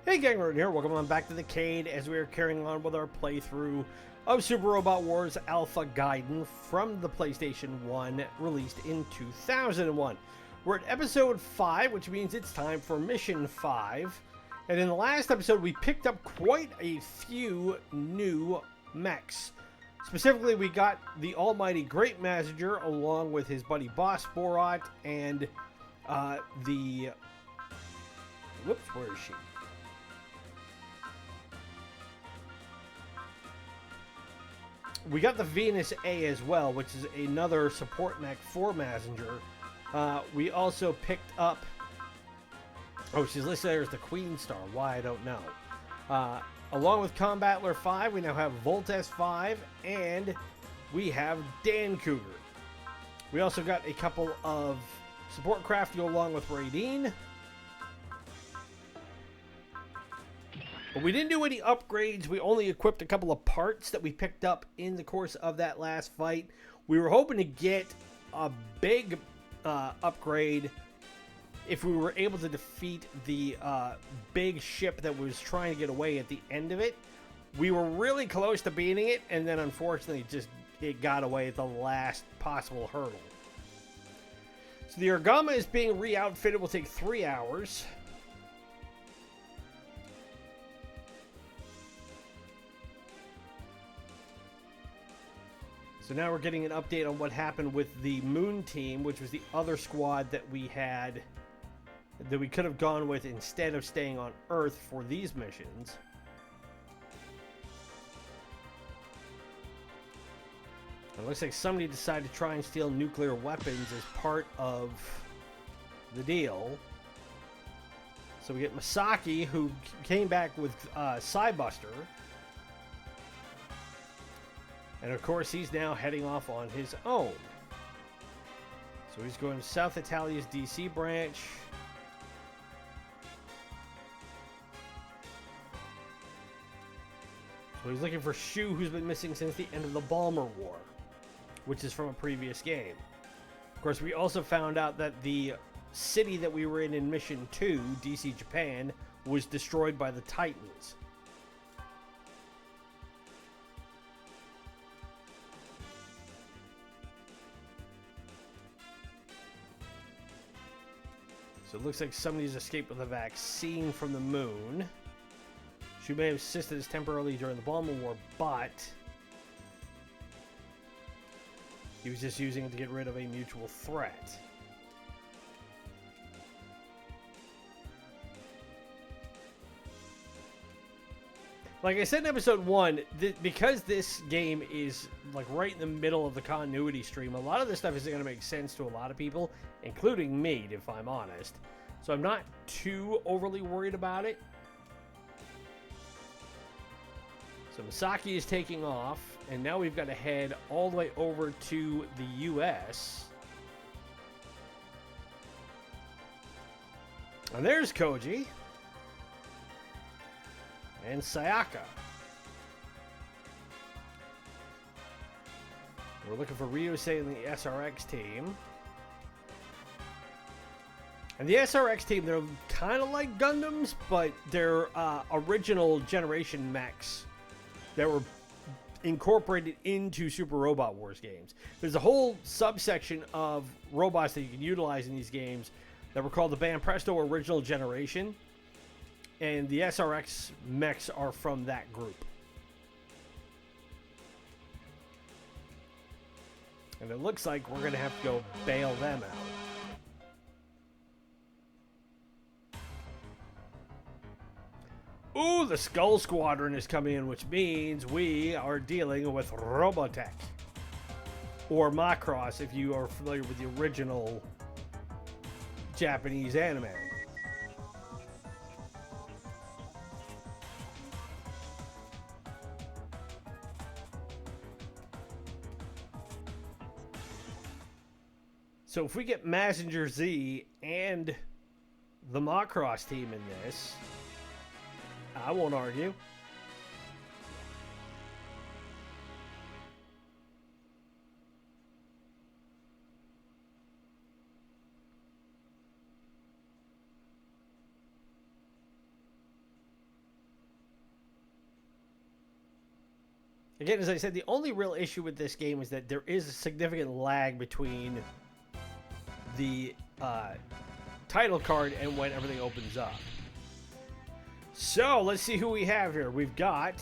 Hey gang, Roy here. Welcome on back to the Cade as we are carrying on with our playthrough of Super Robot Wars Alpha Gaiden from the PlayStation 1, released in 2001. We're at episode 5, which means it's time for mission 5. And in the last episode, we picked up quite a few new mechs. Specifically, we got the almighty Great Messenger along with his buddy Boss Borat and the... Whoops, where is she? We got the Venus A as well, which is another support mech for Messenger. We also picked up... Oh, she's listed there as the Queen Star. Why, I don't know. Along with Combattler 5, we now have Voltes 5, and we have Dan Cougar. We also got a couple of support craft to go along with Raideen. But we didn't do any upgrades. We only equipped a couple of parts that we picked up in the course of that last fight. We were hoping to get a big upgrade if we were able to defeat the big ship that was trying to get away at the end of it. We were really close to beating it, and then unfortunately it got away at the last possible hurdle. So the Ergama is being re-outfitted. Will take 3 hours. So now we're getting an update on what happened with the Moon Team, which was the other squad that we had, that we could have gone with instead of staying on Earth for these missions. It looks like somebody decided to try and steal nuclear weapons as part of the deal. So we get Masaki, who came back with Cybuster. And of course, he's now heading off on his own. So he's going to South Italia's DC branch. So he's looking for Shu, who's been missing since the end of the Balmer War, which is from a previous game. Of course, we also found out that the city that we were in Mission 2, DC Japan, was destroyed by the Titans. So it looks like somebody's escaped with a vaccine from the moon. She may have assisted us temporarily during the Balmer War, but he was just using it to get rid of a mutual threat. Like I said in episode 1, because this game is like right in the middle of the continuity stream, a lot of this stuff isn't going to make sense to a lot of people, including me, if I'm honest. So I'm not too overly worried about it. So Masaki is taking off, and now we've got to head all the way over to the US. And there's Koji. And Sayaka. We're looking for Ryusei and the SRX team. And the SRX team, they're kind of like Gundams, but they're original generation mechs that were incorporated into Super Robot Wars games. There's a whole subsection of robots that you can utilize in these games that were called the Banpresto Original Generation. And the SRX mechs are from that group. And it looks like we're going to have to go bail them out. Ooh, the Skull Squadron is coming in, which means we are dealing with Robotech. Or Macross, if you are familiar with the original Japanese anime. So if we get Messenger Z and the Macross team in this, I won't argue. Again, as I said, the only real issue with this game is that there is a significant lag between the title card and when everything opens up. So, let's see who we have here. We've got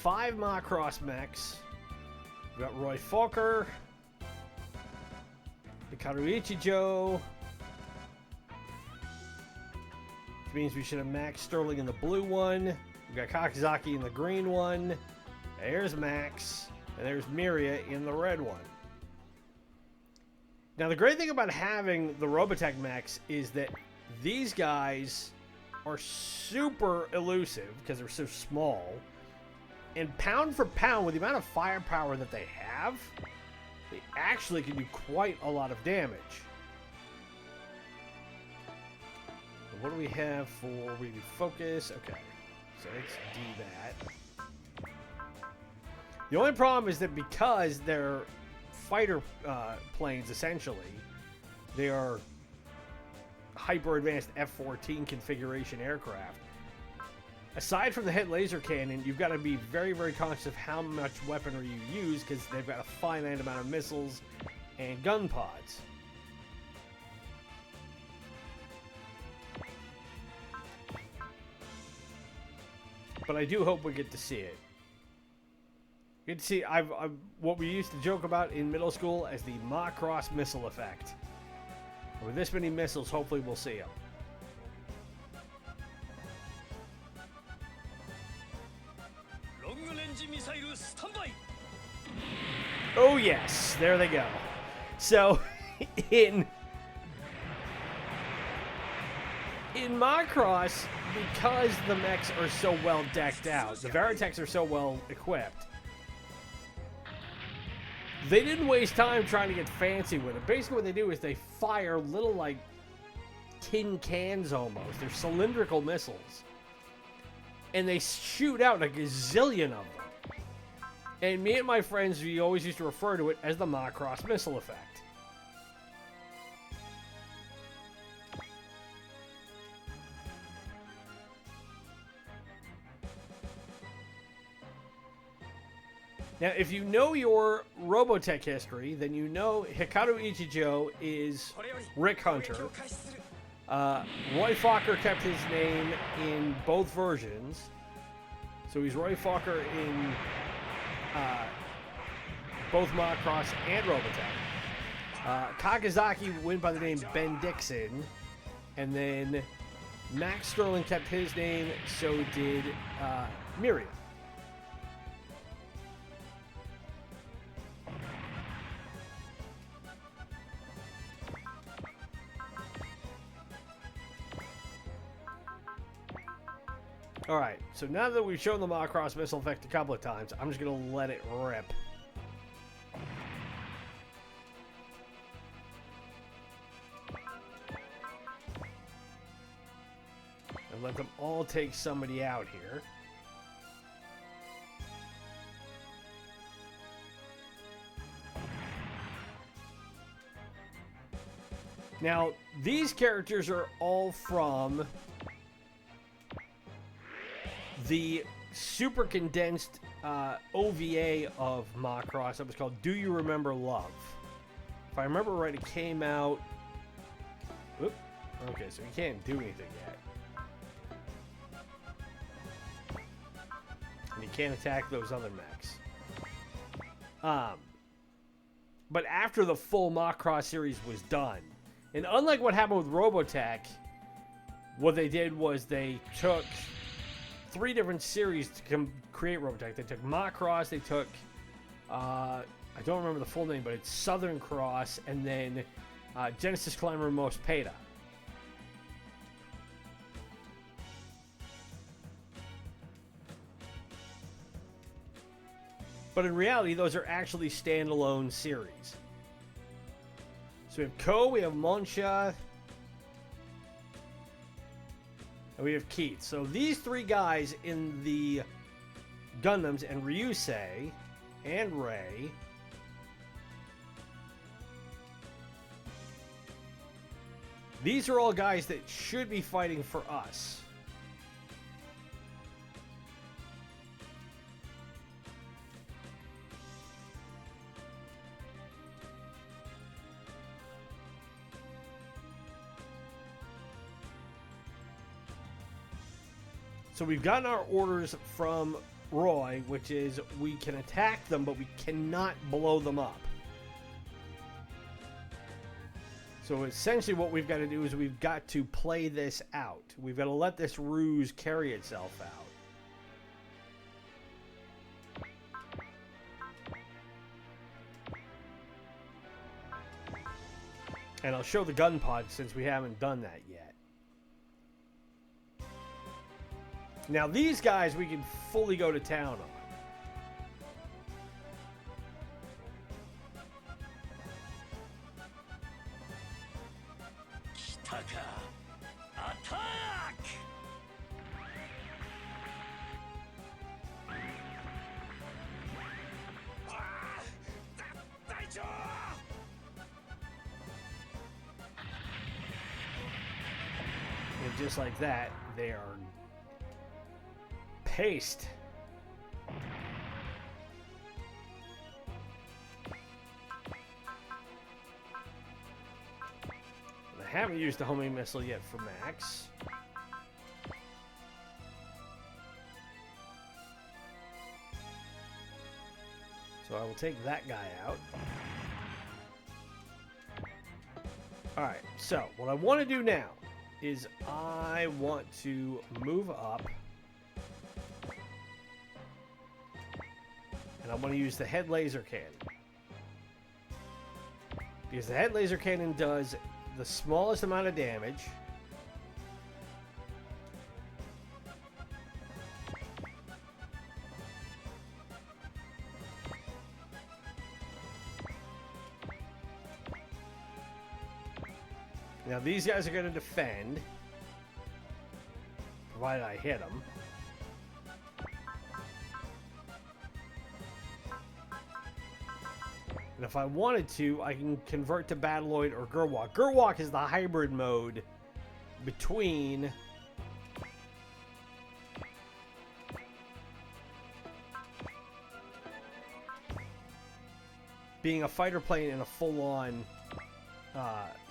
5 Macross mechs. We've got Roy Fokker, Hikaru Ichijo, which means we should have Max Sterling in the blue one. We've got Kakizaki in the green one. There's Max, and there's Miria in the red one. Now, the great thing about having the Robotech mechs is that these guys are super elusive because they're so small. And pound for pound, with the amount of firepower that they have, they actually can do quite a lot of damage. So what do we have for focus? Okay, so let's do that. The only problem is that because they're fighter planes, essentially, they are hyper advanced F-14 configuration aircraft. Aside from the head laser cannon, you've got to be very, very conscious of how much weaponry you use because they've got a finite amount of missiles and gun pods. But I do hope we get to see it. Get to see what we used to joke about in middle school as the Macross missile effect. With this many missiles, hopefully we'll see them. Oh yes, there they go. So, in Macross, because the mechs are so well decked out, the Veritechs are so well equipped, they didn't waste time trying to get fancy with it. Basically what they do is they fire little, like, tin cans almost. They're cylindrical missiles. And they shoot out a gazillion of them. And me and my friends, we always used to refer to it as the Macross missile effect. Now, if you know your Robotech history, then you know Hikaru Ichijo is Rick Hunter. Roy Fokker kept his name in both versions. So he's Roy Fokker in both Macross and Robotech. Kakizaki went by the name Ben Dixon. And then Max Sterling kept his name, so did Miria. Alright, so now that we've shown the Macross missile effect a couple of times, I'm just going to let it rip. And let them all take somebody out here. Now, these characters are all from the super condensed OVA of Macross that was called Do You Remember Love? If I remember right, it came out... Oop. Okay, so we can't do anything yet. And you can't attack those other mechs. But after the full Macross series was done, and unlike what happened with Robotech, what they did was they took 3 different series to create Robotech. They took Macross, they took, I don't remember the full name, but it's Southern Cross, and then Genesis Climber Most Peta. But in reality, those are actually standalone series. So we have Ko, we have Monsha, and we have Keith. So these 3 guys in the Gundams, and Ryusei, and Rei, these are all guys that should be fighting for us. So we've gotten our orders from Roy, which is we can attack them, but we cannot blow them up. So essentially what we've got to do is we've got to play this out. We've got to let this ruse carry itself out. And I'll show the gun pod since we haven't done that yet. Now these guys we can fully go to town on. Attack! And just like that, they are paced. I haven't used the homing missile yet for Max. So I will take that guy out. Alright, so what I want to do now is I want to move up. And I want to use the head laser cannon. Because the head laser cannon does the smallest amount of damage. Now these guys are going to defend, provided I hit them. And if I wanted to, I can convert to Battloid or Gerwalk. Gerwalk is the hybrid mode between being a fighter plane and a full-on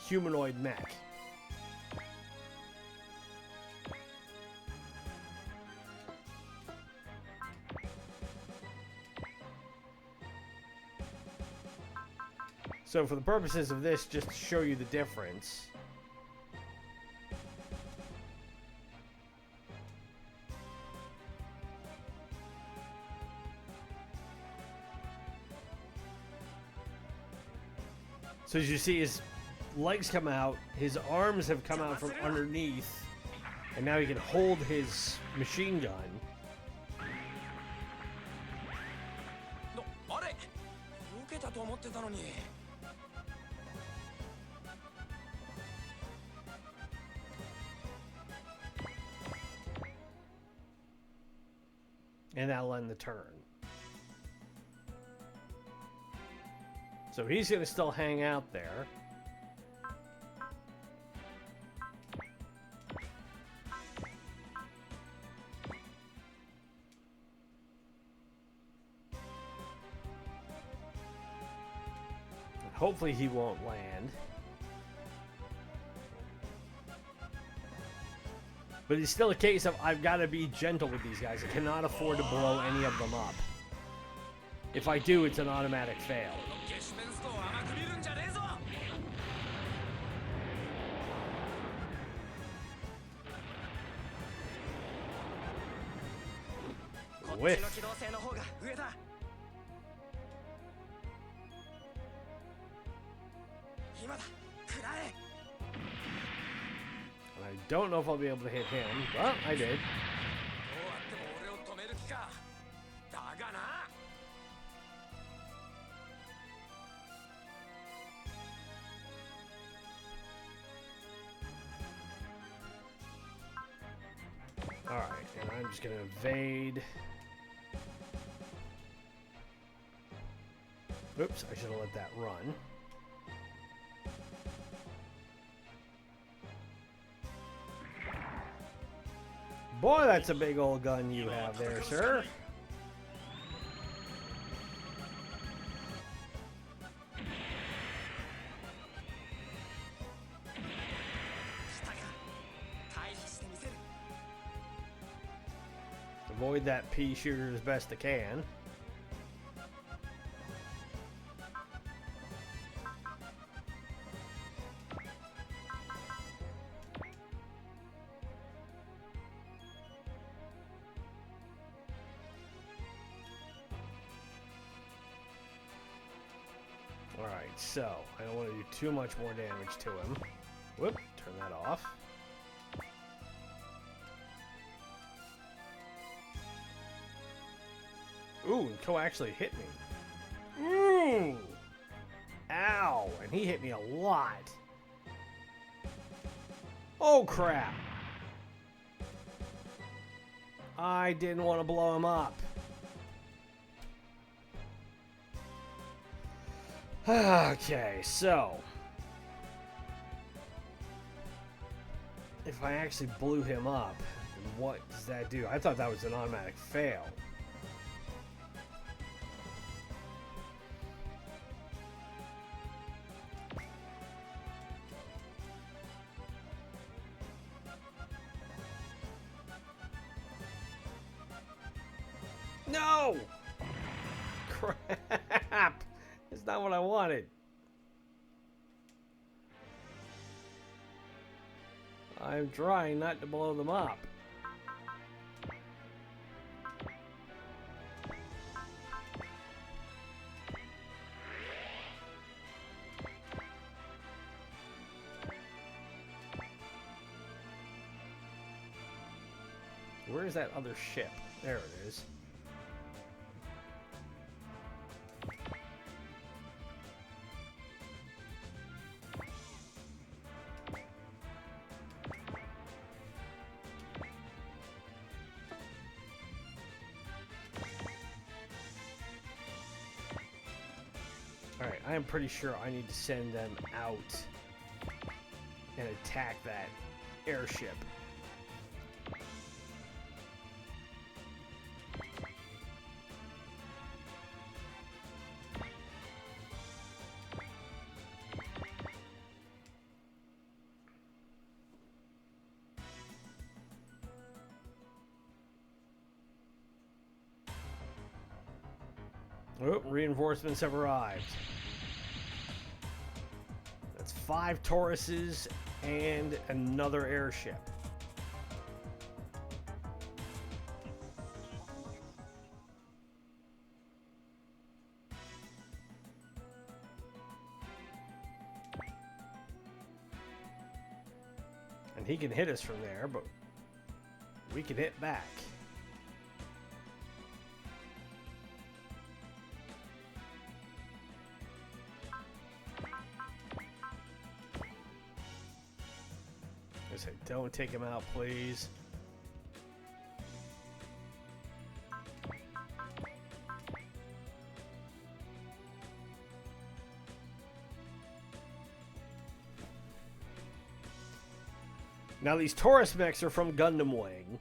humanoid mech. So for the purposes of this, just to show you the difference. So as you see, his legs come out, his arms have come out from underneath, and now he can hold his machine gun. And that'll end the turn. So he's going to still hang out there. And hopefully he won't land. But it's still a case of I've got to be gentle with these guys. I cannot afford to blow any of them up. If I do, it's an automatic fail. Whiff. I don't know if I'll be able to hit him. Well, I did. Alright, and I'm just going to evade. Oops, I should have let that run. Boy, that's a big old gun you have there, sir. avoid that pea shooter as best I can. Alright, so I don't want to do too much more damage to him. Whoop, turn that off. Ooh, Ko actually hit me. Ooh! Ow! And he hit me a lot. Oh, crap. I didn't want to blow him up. Okay, so if I actually blew him up, what does that do? I thought that was an automatic fail. No! Crap! It's not what I wanted. I'm trying not to blow them up. Where's that other ship? There it is. Alright, I am pretty sure I need to send them out and attack that airship. Oh, reinforcements have arrived. That's 5 Tauruses and another airship. And he can hit us from there, but we can hit back. I say, don't take him out, please. Now these Taurus mechs are from Gundam Wing,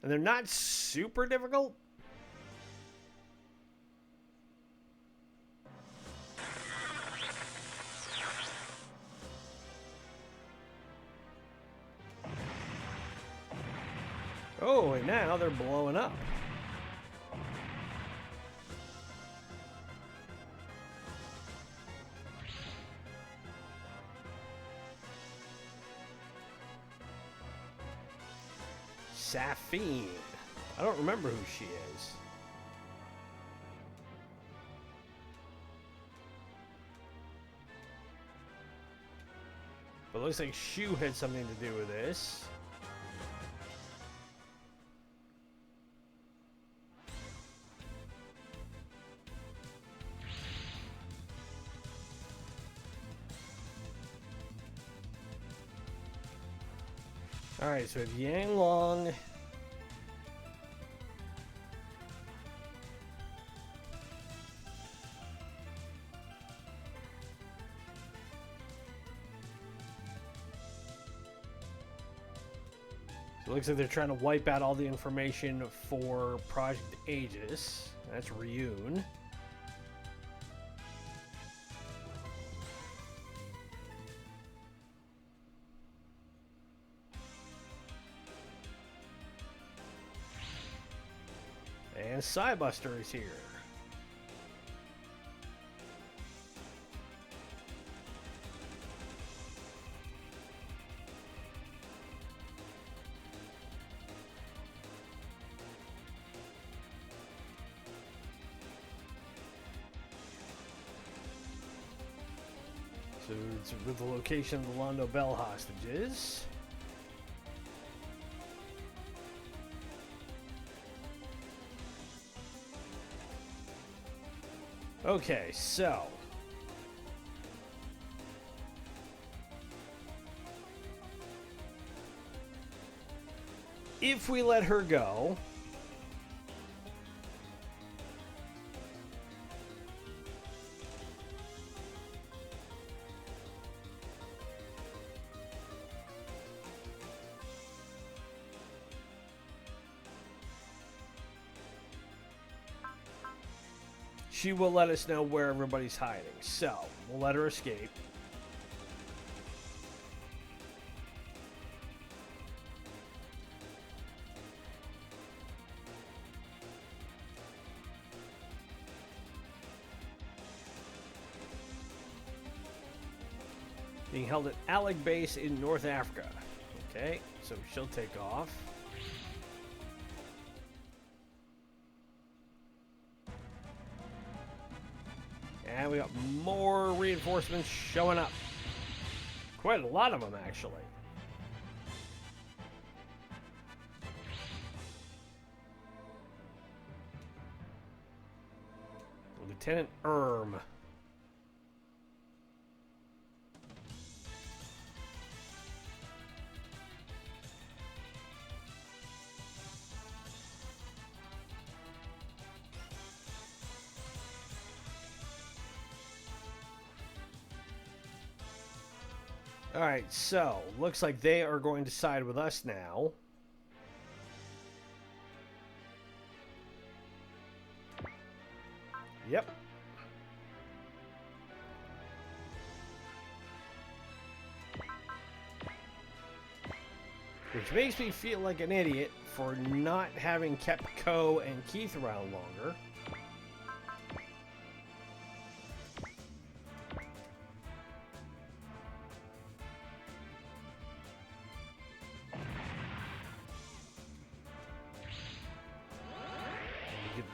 and they're not super difficult. Oh, and now they're blowing up. Safine. I don't remember who she is. But it looks like Shu had something to do with this. Alright, so we have Yang Long. So it looks like they're trying to wipe out all the information for Project Aegis. That's Ryun. Cybuster is here. So it's with the location of the Londo Bell hostages. Okay, so if we let her go, she will let us know where everybody's hiding. So, we'll let her escape. Being held at Alec Base in North Africa. Okay, so she'll take off. And we got more reinforcements showing up. Quite a lot of them, actually. Lieutenant Erm. Alright, so, looks like they are going to side with us now. Yep. Which makes me feel like an idiot for not having kept Ko and Keith around longer.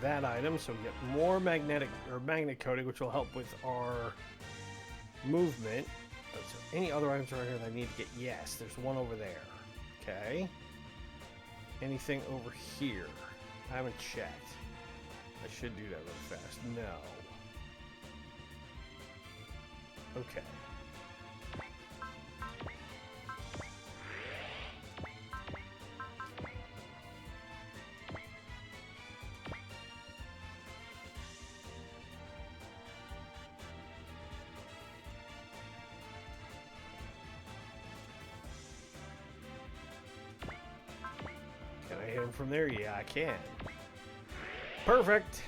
That item, so we get more magnet coating, which will help with our movement. Is there any other items around here that I need to get? Yes, there's one over there. Okay. Anything over here? I haven't checked. I should do that really fast. No. Okay. From there, yeah, I can. Perfect.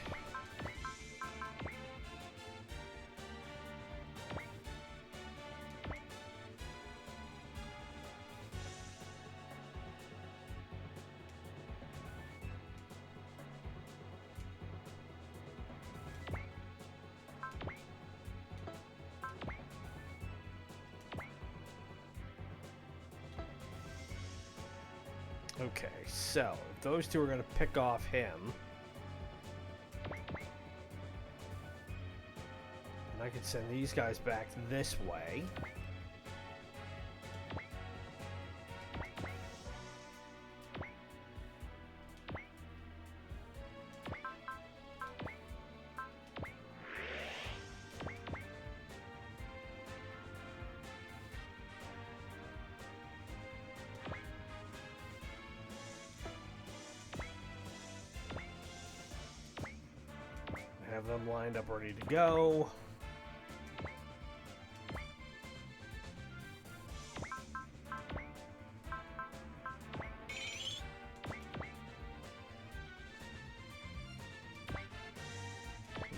Okay, so if those two are going to pick off him, and I could send these guys back this way. Have them lined up ready to go.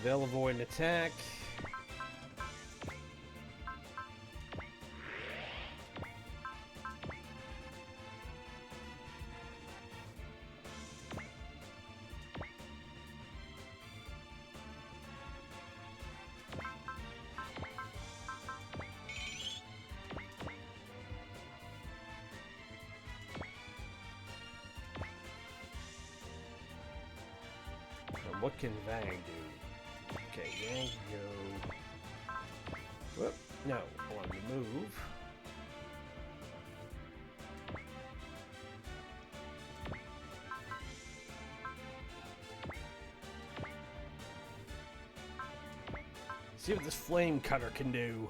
They'll avoid an attack. What can Vang do? Okay, Vang go. Whoop. No, I want to move. See what this flame cutter can do.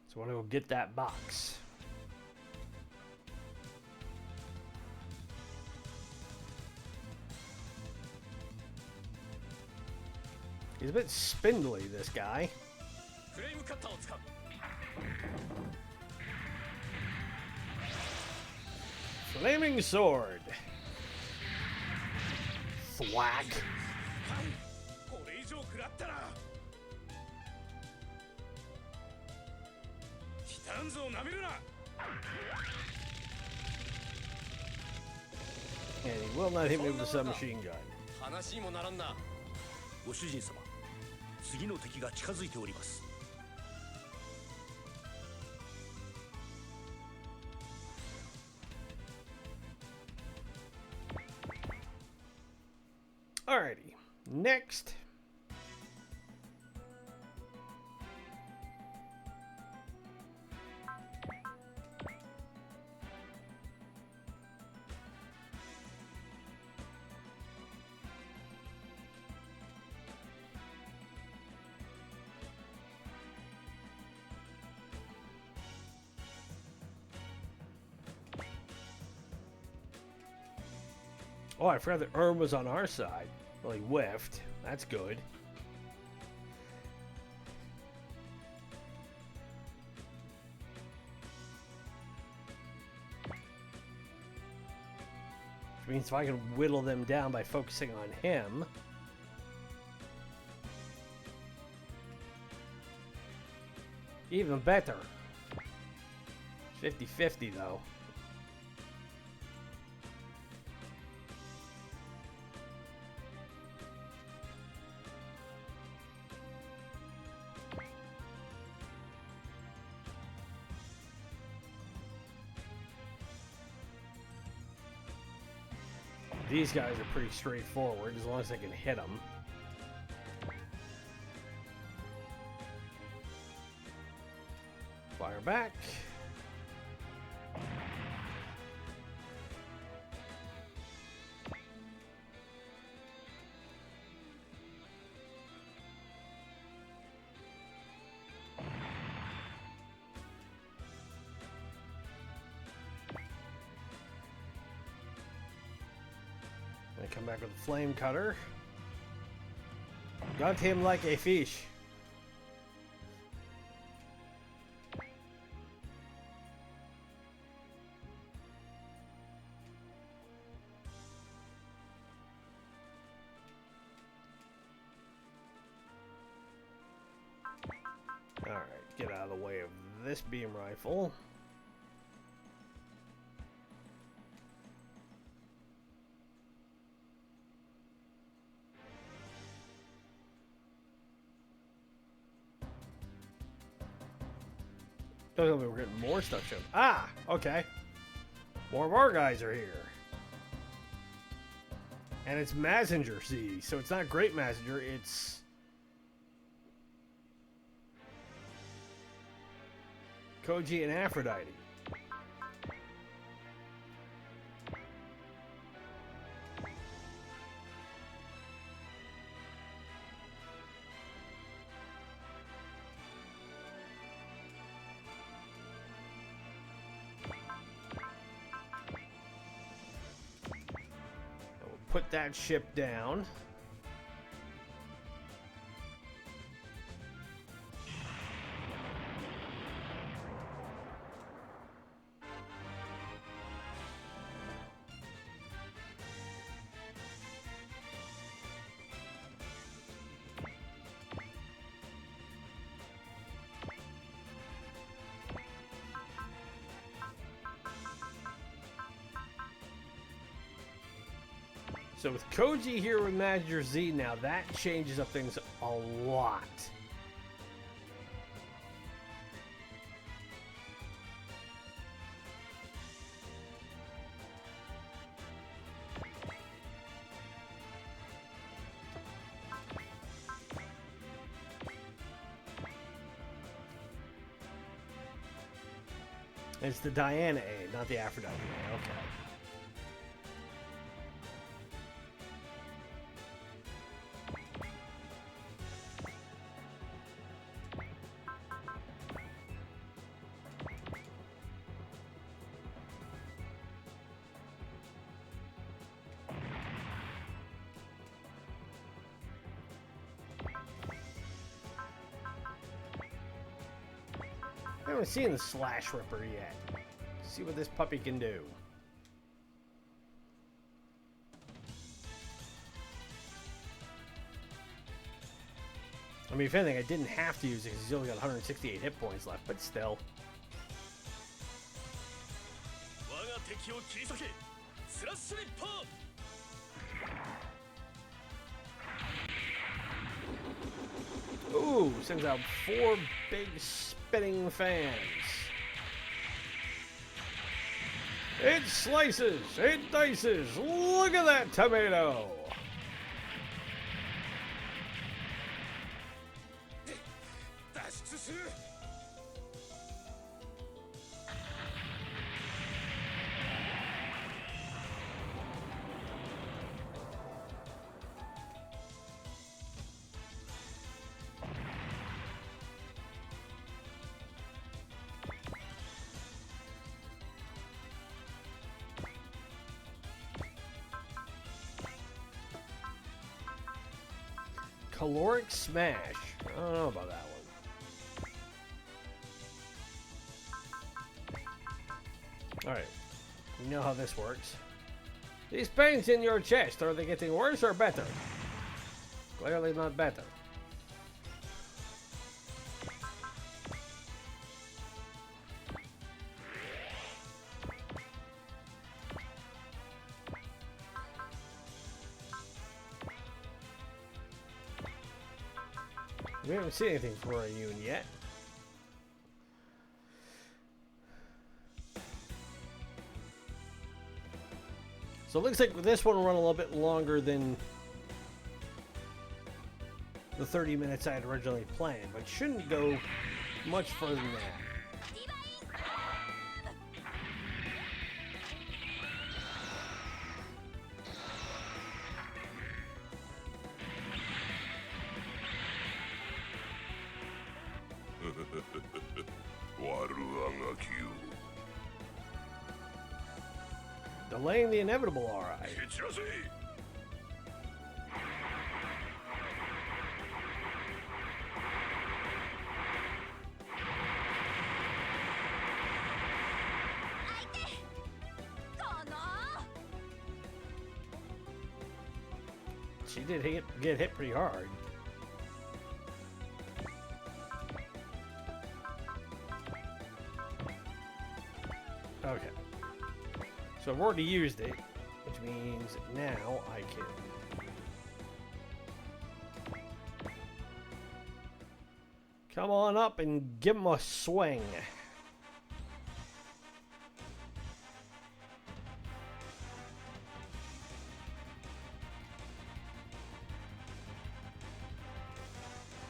So I want to go get that box. He's a bit spindly, this guy. Flaming sword. Thwack. And he will not hit me with a submachine gun. ご主人様、次の敵が近づいております。 Alrighty, next. Oh, I forgot that Erm was on our side. Well, he whiffed. That's good. Which means if I can whittle them down by focusing on him. Even better. 50-50 though. These guys are pretty straightforward as long as I can hit them. Fire back. And come back with a flame cutter. Got him like a fish. Alright, get out of the way of this beam rifle. Don't tell me we're getting more stuff shown. Ah, okay. More of our guys are here. And it's Messenger Z, so it's not Great Messenger, it's Koji and Aphrodite. Put that ship down. So with Koji here with Messenger Z now, that changes up things a lot. It's the Diana A, not the Aphrodite A. Okay. I haven't seen the Slash Ripper yet. See what this puppy can do. I mean, if anything, I didn't have to use it because he's only got 168 hit points left, but still. Ooh, sends out 4 big spinning fans. It slices, it dices. Look at that tomato. Caloric Smash. I don't know about that one. Alright. We know how this works. These pains in your chest, are they getting worse or better? Clearly not better. We haven't seen anything for Rayun yet. So it looks like this one will run a little bit longer than the 30 minutes I had originally planned, but shouldn't go much further than that. Delaying the inevitable, alright. She did get hit pretty hard. Okay. So I've already used it, which means now I can come on up and give him a swing.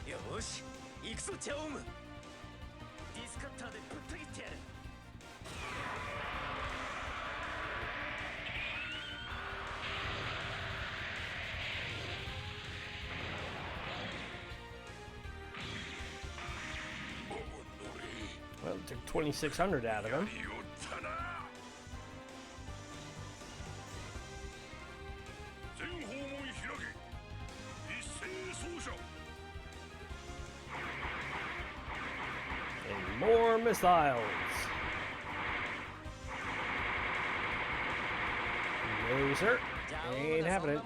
Yosh, ikuzo Jaohm. Discutter de puttagite yaru. Well, it took 2,600 out of him. And more missiles. No, sir. Ain't happening.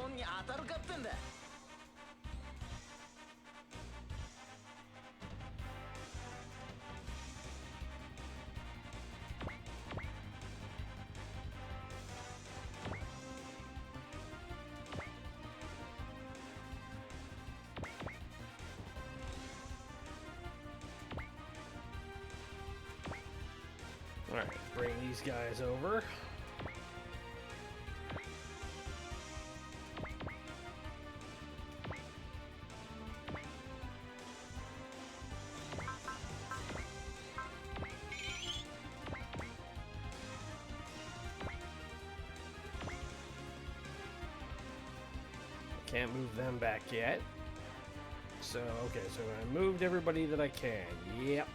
Alright, bring these guys over. Can't move them back yet. So, okay, so I moved everybody that I can. Yep.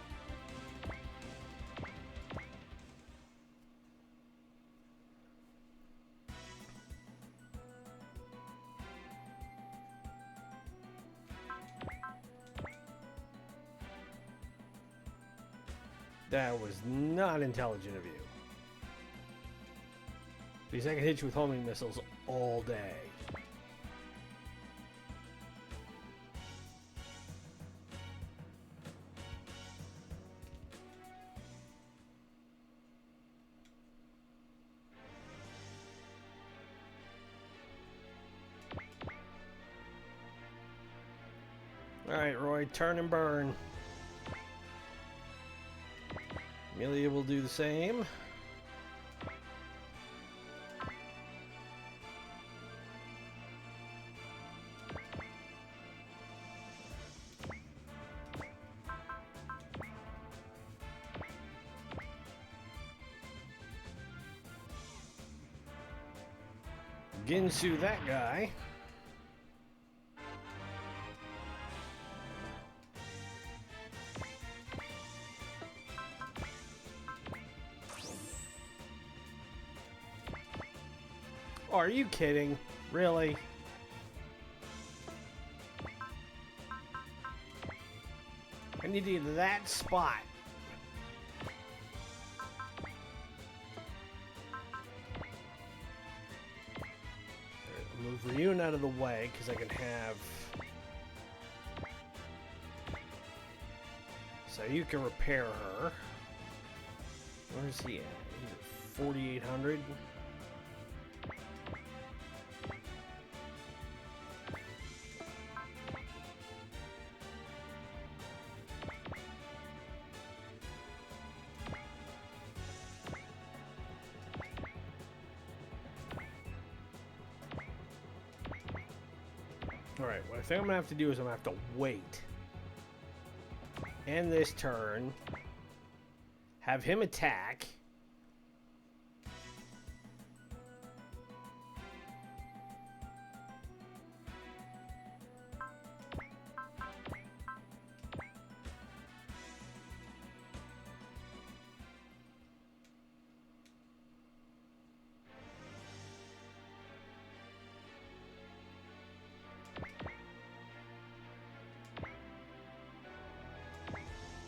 That was not intelligent of you. Because I can hit you with homing missiles all day. Alright, Roy, turn and burn. Amelia will do the same. Ginsu that guy. Are you kidding? Really? I need to get to that spot. Move Ryun out of the way because I can have... So you can repair her. Where's he at? He's at 4,800. Alright, what I think I'm going to have to do is I'm going to have to wait. End this turn. Have him attack.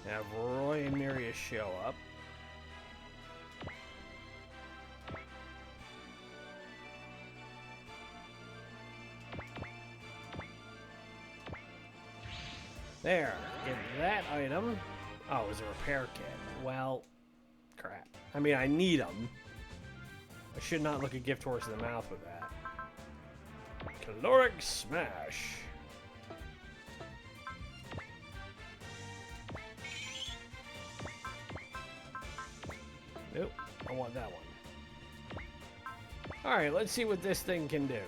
Have Roy and Miria show up. There. Get that item. Oh, it was a repair kit. Well, crap. I mean, I need them. I should not look a gift horse in the mouth with that. Caloric Smash. Nope, I want that one. Alright, let's see what this thing can do.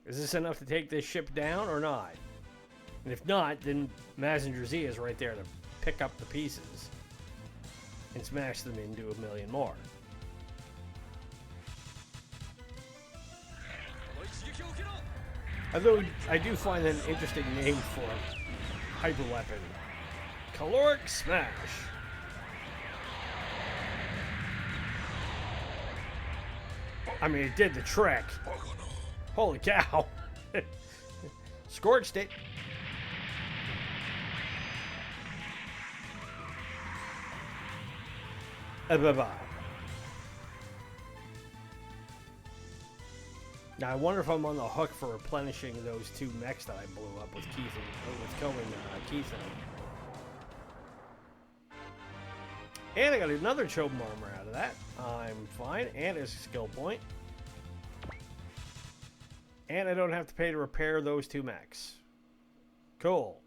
Is this enough to take this ship down or not? And if not, then Mazinger Z is right there to pick up the pieces and smash them into a million more. Although I do find that an interesting name for a hyper weapon. Caloric Smash. I mean, it did the trick. Holy cow. Scorched it. Bye-bye. Now, I wonder if I'm on the hook for replenishing those two mechs that I blew up with Keith and with Cohen Keith. And I got another Chobham armor out of that. I'm fine. And a skill point. And I don't have to pay to repair those two mechs. Cool.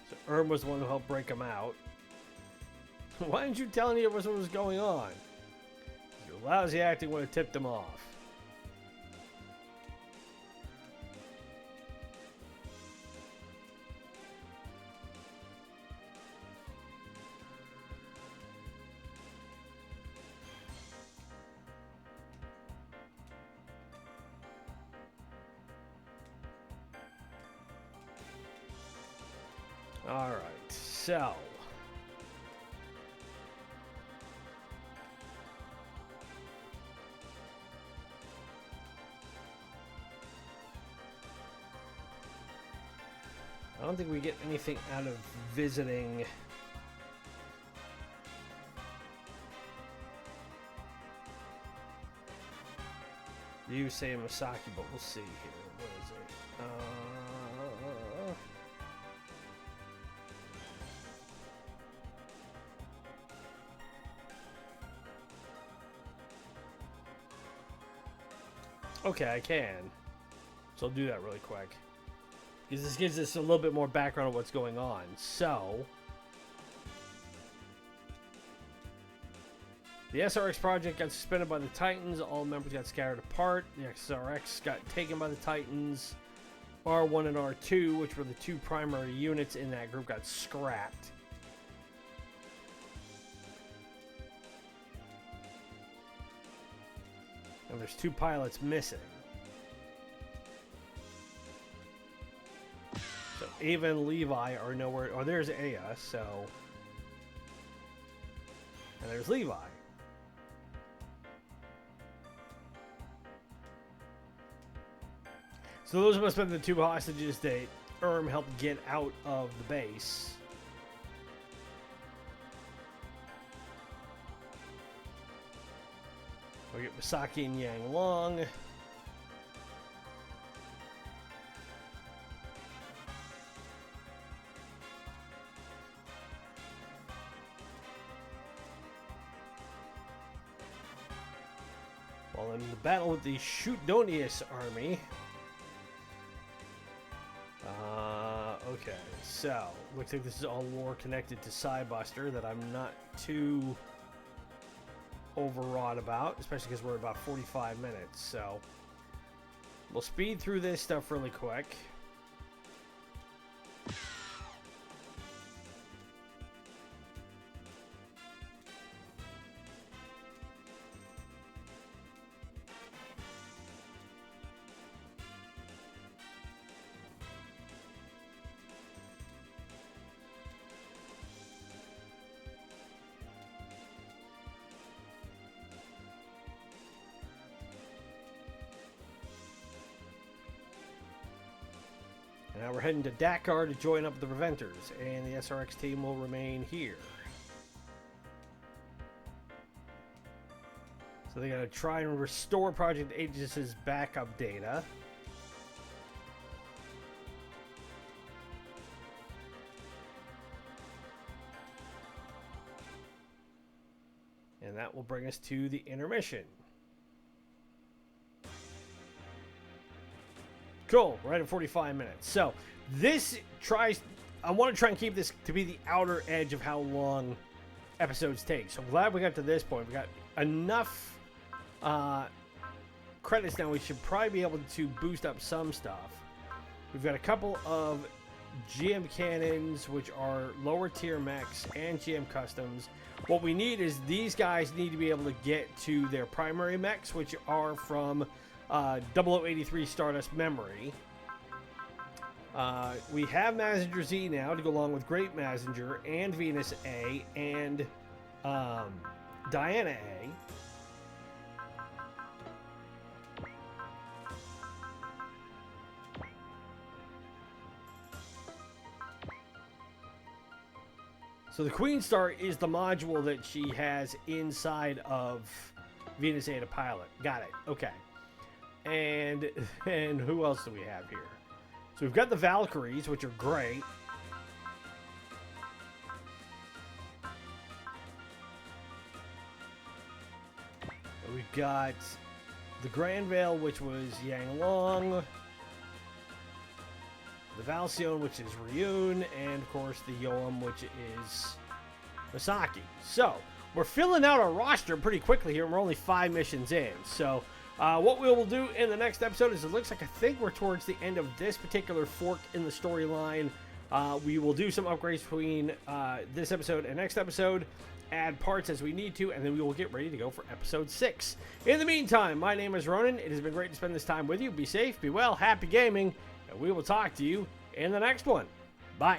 So Erm was the one who helped break him out. Why didn't you tell any of us what was going on? Your lousy acting would have tipped him off. Alright, so. I don't think we get anything out of visiting. You say Masaki, but we'll see here. What is it? Okay, I can. So I'll do that really quick. Because this gives us a little bit more background on what's going on. So, the SRX project got suspended by the Titans. All members got scattered apart. The SRX got taken by the Titans. R1 and R2, which were the two primary units in that group, got scrapped. And there's 2 pilots missing. So Ava and Levi are nowhere. Oh, there's Aya, so. And there's Levi. So those must have been the 2 hostages that helped get out of the base. We get Misaki and Yang Long. While in the battle with the Shootdonius army. Okay, so looks like this is all lore connected to Cybuster that I'm not too overwrought about, especially because we're about 45 minutes. So we'll speed through this stuff really quick. Now we're heading to Dakar to join up with the Preventers, and the SRX team will remain here. So they gotta try and restore Project Aegis' backup data. And that will bring us to the intermission. Cool, right at 45 minutes. So this tries, I want to try and keep this to be the outer edge of how long episodes take. So I'm glad we got to this point. We got enough credits now. We should probably be able to boost up some stuff. We've got a couple of GM cannons, which are lower tier mechs, and GM customs. What we need is these guys need to be able to get to their primary mechs, which are from 0083 Stardust Memory. We have Messenger Z now to go along with Great Messenger and Venus A and Diana A. So the Queen Star is the module that she has inside of Venus A to pilot. Got it. Okay. And who else do we have here? So we've got the Valkyries, which are great. We've got the Granvale, which was Yang Long. The Valcion, which is Ryun. And, of course, the Jaohm, which is Misaki. So, we're filling out our roster pretty quickly here. We're only 5 missions in. So, what we will do in the next episode is it looks like I think we're towards the end of this particular fork in the storyline. We will do some upgrades between this episode and next episode, add parts as we need to, and then we will get ready to go for episode 6. In the meantime, my name is Ronan. It has been great to spend this time with you. Be safe, be well, happy gaming, and we will talk to you in the next one. Bye.